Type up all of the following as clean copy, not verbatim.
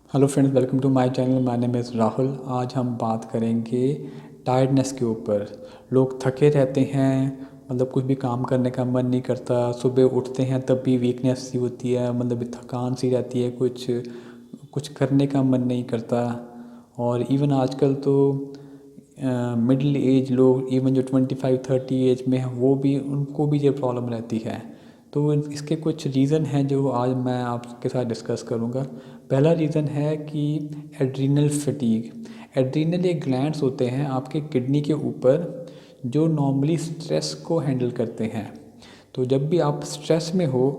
Hello friends, welcome to my channel. My name is Rahul. आज हम बात करेंगे टायर्डनेस के ऊपर। लोग थके रहते हैं, मतलब कुछ भी काम करने का मन नहीं करता। सुबह उठते हैं तब भी वीकनेस सी होती है, मतलब थकान सी रहती है, कुछ कुछ करने का मन नहीं करता। और इवन आजकल तो मिडिल एज लोग, इवन जो 25-30 एज में हैं, वो भी, उनको भी ये प्रॉब्लम रहती है। तो इसके कुछ रीज़न हैं जो आज मैं आपके साथ डिस्कस करूँगा। पहला रीज़न है कि एड्रीनल फटीग। एड्रीनल एक ग्लैंड्स होते हैं आपके किडनी के ऊपर, जो नॉर्मली स्ट्रेस को हैंडल करते हैं। तो जब भी आप स्ट्रेस में हो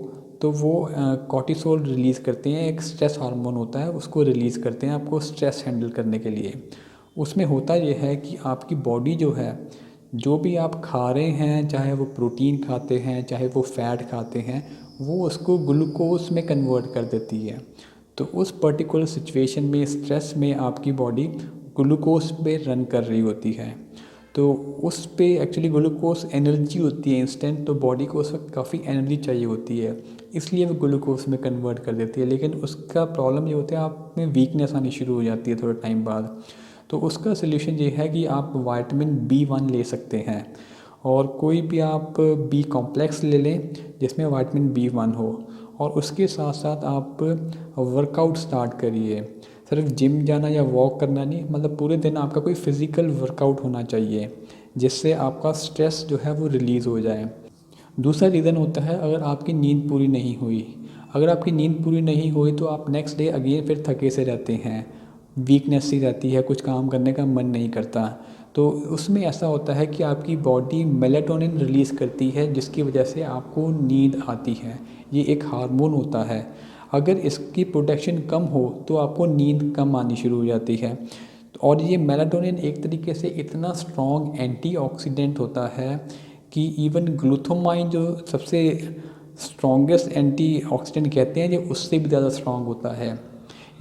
तो वो कॉर्टिसोल रिलीज़ करते हैं, एक स्ट्रेस हार्मोन होता है, उसको रिलीज़ करते हैं आपको स्ट्रेस हैंडल करने के लिए। उसमें होता ये है कि आपकी बॉडी जो है, जो भी आप खा रहे हैं, चाहे वो प्रोटीन खाते हैं चाहे वो फैट खाते हैं, वो उसको ग्लूकोज में कन्वर्ट कर देती है। तो उस पर्टिकुलर सिचुएशन में, स्ट्रेस में, आपकी बॉडी ग्लूकोज पे रन कर रही होती है। तो उस पे एक्चुअली ग्लूकोज एनर्जी होती है इंस्टेंट, तो बॉडी को उस वक्त काफ़ी एनर्जी चाहिए होती है, इसलिए वो ग्लूकोज में कन्वर्ट कर देती है। लेकिन उसका प्रॉब्लम ये होता है, आप में वीकनेस आनी शुरू हो जाती है थोड़ा टाइम बाद। तो उसका सलूशन ये है कि आप विटामिन B1 ले सकते हैं, और कोई भी आप बी कॉम्प्लेक्स ले लें जिसमें विटामिन B1 हो। और उसके साथ साथ आप वर्कआउट स्टार्ट करिए। सिर्फ जिम जाना या वॉक करना नहीं, मतलब पूरे दिन आपका कोई फिज़िकल वर्कआउट होना चाहिए, जिससे आपका स्ट्रेस जो है वो रिलीज़ हो जाए। दूसरा रीज़न होता है, अगर आपकी नींद पूरी नहीं हुई। अगर आपकी नींद पूरी नहीं हुई तो आप नेक्स्ट डे अगेन फिर थके से रहते हैं, वीकनेस सी रहती है, कुछ काम करने का मन नहीं करता। तो उसमें ऐसा होता है कि आपकी बॉडी मेलाटोनिन रिलीज़ करती है, जिसकी वजह से आपको नींद आती है। ये एक हार्मोन होता है। अगर इसकी प्रोडक्शन कम हो तो आपको नींद कम आनी शुरू हो जाती है। और ये मेलाटोनिन एक तरीके से इतना स्ट्रॉन्ग एंटीऑक्सीडेंट होता है कि इवन ग्लूथोमाइन, जो सबसे स्ट्रॉन्गेस्ट एंटीऑक्सीडेंट कहते हैं, ये उससे भी ज़्यादा स्ट्रॉन्ग होता है।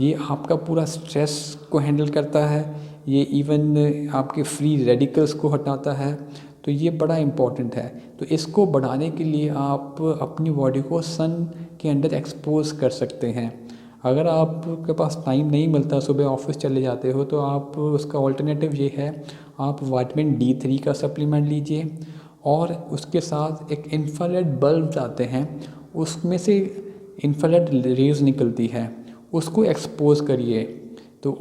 ये आपका पूरा स्ट्रेस को हैंडल करता है, ये इवन आपके फ्री रेडिकल्स को हटाता है। तो ये बड़ा इम्पॉर्टेंट है। तो इसको बढ़ाने के लिए आप अपनी बॉडी को सन के अंदर एक्सपोज कर सकते हैं। अगर आपके पास टाइम नहीं मिलता, सुबह ऑफिस चले जाते हो, तो आप उसका ऑल्टरनेटिव ये है, आप विटामिन D3 का सप्लीमेंट लीजिए। और उसके साथ एक इंफ्रारेड बल्ब आते हैं, उसमें से इंफ्रारेड रेज निकलती है, उसको एक्सपोज करिए। तो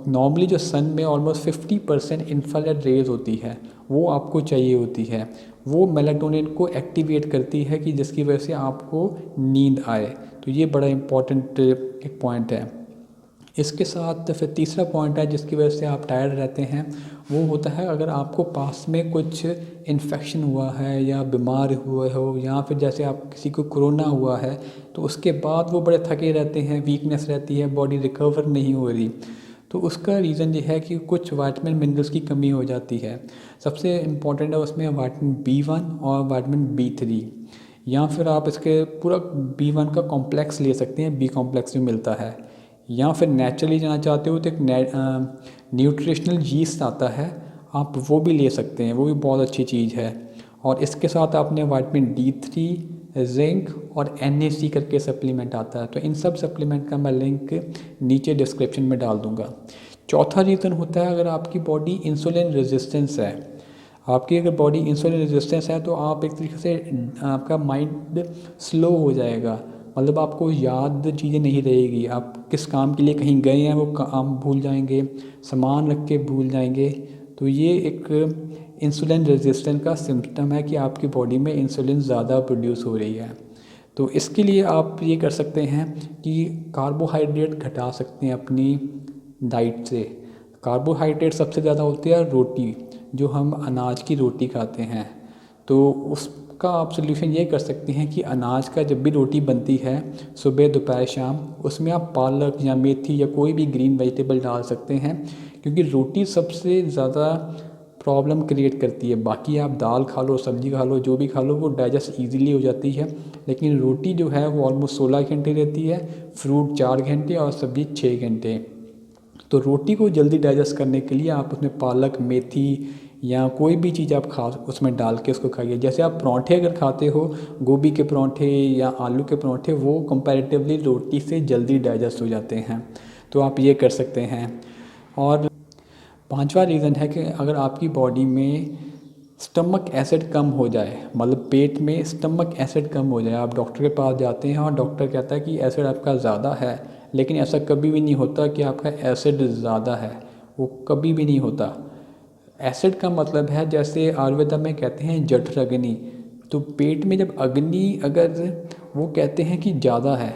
नॉर्मली जो सन में ऑलमोस्ट 50% इंफ्रारेड रेज होती है, वो आपको चाहिए होती है। वो मेलाटोनिन को एक्टिवेट करती है, कि जिसकी वजह से आपको नींद आए। तो ये बड़ा इम्पॉर्टेंट एक पॉइंट है। इसके साथ फिर तीसरा पॉइंट है जिसकी वजह से आप टायर्ड रहते हैं, वो होता है अगर आपको पास में कुछ इन्फेक्शन हुआ है या बीमार हुए हो, या फिर जैसे आप किसी को कोरोना हुआ है, तो उसके बाद वो बड़े थके रहते हैं, वीकनेस रहती है, बॉडी रिकवर नहीं हो रही। तो उसका रीज़न ये है कि कुछ वाइटामिन मिनरल्स की कमी हो जाती है। सबसे इम्पॉर्टेंट है उसमें विटामिन B1 और विटामिन B3। या फिर आप इसके पूरा B1 का कॉम्प्लेक्स ले सकते हैं, बी कॉम्प्लेक्स भी मिलता है। या फिर नेचुरली जाना चाहते हो तो एक न्यूट्रिशनल यीस्ट आता है, आप वो भी ले सकते हैं, वो भी बहुत अच्छी चीज़ है। और इसके साथ आपने विटामिन D3, जिंक और NAC करके सप्लीमेंट आता है। तो इन सब सप्लीमेंट का मैं लिंक नीचे डिस्क्रिप्शन में डाल दूँगा। चौथा रीज़न होता है, अगर आपकी बॉडी इंसुलिन रेजिस्टेंस है। आपकी अगर बॉडी इंसुलिन रेजिस्टेंस है तो आप एक तरीके से, आपका माइंड स्लो हो जाएगा, मतलब आपको याद चीज़ें नहीं रहेगी। आप किस काम के लिए कहीं गए हैं वो काम भूल जाएंगे, सामान रख के भूल जाएंगे। तो ये एक इंसुलिन रेजिस्टेंस का सिम्टम है कि आपकी बॉडी में इंसुलिन ज़्यादा प्रोड्यूस हो रही है। तो इसके लिए आप ये कर सकते हैं कि कार्बोहाइड्रेट घटा सकते हैं अपनी डाइट से। कार्बोहाइड्रेट सबसे ज़्यादा होती है रोटी, जो हम अनाज की रोटी खाते हैं। तो उसका आप सोल्यूशन ये कर सकते हैं कि अनाज का जब भी रोटी बनती है, सुबह दोपहर शाम, उसमें आप पालक या मेथी या कोई भी ग्रीन वेजिटेबल डाल सकते हैं। क्योंकि रोटी सबसे ज़्यादा प्रॉब्लम क्रिएट करती है। बाकी आप दाल खा लो, सब्जी खा लो, जो भी खा लो, वो डाइजेस्ट ईजिली हो जाती है। लेकिन रोटी जो है वो ऑलमोस्ट 16 घंटे रहती है, फ्रूट 4 घंटे और सब्जी 6 घंटे। तो रोटी को जल्दी डाइजेस्ट करने के लिए आप उसमें पालक, मेथी या कोई भी चीज़ आप खा उसमें डाल के उसको खाइए। जैसे आप पराठे अगर खाते हो, गोभी के पराठे या आलू के पराठे, वो कंपैरेटिवली रोटी से जल्दी डाइजेस्ट हो जाते हैं। तो आप ये कर सकते हैं। और पांचवा रीज़न है कि अगर आपकी बॉडी में स्टमक एसिड कम हो जाए, मतलब पेट में स्टमक एसिड कम हो जाए, आप डॉक्टर के पास जाते हैं और डॉक्टर कहता है कि एसिड आपका ज़्यादा है, लेकिन ऐसा कभी भी नहीं होता कि आपका एसिड ज़्यादा है, वो कभी भी नहीं होता। एसिड का मतलब है, जैसे आयुर्वेदा में कहते हैं जठर अग्नि, तो पेट में जब अग्नि अगर वो कहते हैं कि ज़्यादा है,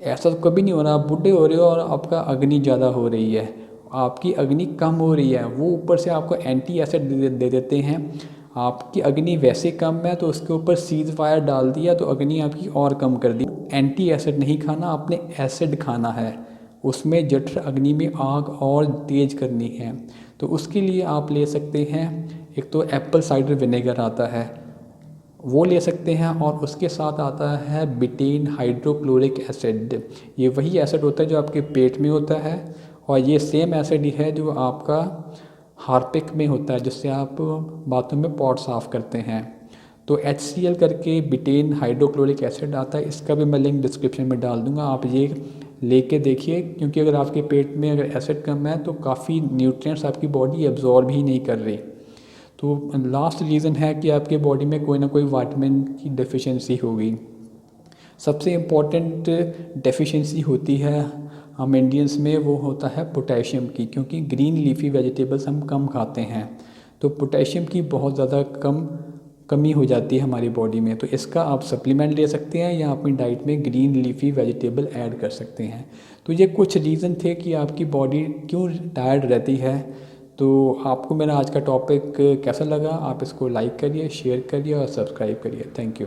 ऐसा तो कभी नहीं हो रहा, आप बूढ़े हो रहे हो और आपका अग्नि ज़्यादा हो रही है, आपकी अग्नि कम हो रही है, वो ऊपर से आपको एंटी एसिड दे देते हैं। आपकी अग्नि वैसे कम है तो उसके ऊपर सीज फायर डाल दिया तो अग्नि आपकी और कम कर दी। एंटी एसिड नहीं खाना, आपने एसिड खाना है, उसमें जठर अग्नि में आग और तेज करनी है। तो उसके लिए आप ले सकते हैं, एक तो एप्पल साइडर विनेगर आता है, वो ले सकते हैं, और उसके साथ आता है बिटेन हाइड्रोक्लोरिक एसिड। ये वही एसिड होता है जो आपके पेट में होता है, और ये सेम एसिड ही है जो आपका हार्पिक में होता है, जिससे आप बाथरूम में पॉट साफ़ करते हैं। तो HCl करके बिटेन हाइड्रोक्लोरिक एसिड आता है, इसका भी मैं लिंक डिस्क्रिप्शन में डाल दूंगा, आप ये लेके देखिए, क्योंकि अगर आपके पेट में अगर एसिड कम है तो काफ़ी न्यूट्रिएंट्स आपकी बॉडी एब्जॉर्ब ही नहीं कर रही। तो लास्ट रीज़न है कि आपके बॉडी में कोई ना कोई विटामिन की डेफिशिएंसी होगी। सबसे इम्पॉर्टेंट डेफिशिएंसी होती है हम इंडियंस में, वो होता है पोटेशियम की, क्योंकि ग्रीन लीफी वेजिटेबल्स हम कम खाते हैं, तो पोटेशियम की बहुत ज़्यादा कमी हो जाती है हमारी बॉडी में। तो इसका आप सप्लीमेंट ले सकते हैं या अपनी डाइट में ग्रीन लीफी वेजिटेबल ऐड कर सकते हैं। तो ये कुछ रीज़न थे कि आपकी बॉडी क्यों टायर्ड रहती है। तो आपको मेरा आज का टॉपिक कैसा लगा, आप इसको लाइक करिए, शेयर करिए और सब्सक्राइब करिए। Thank you.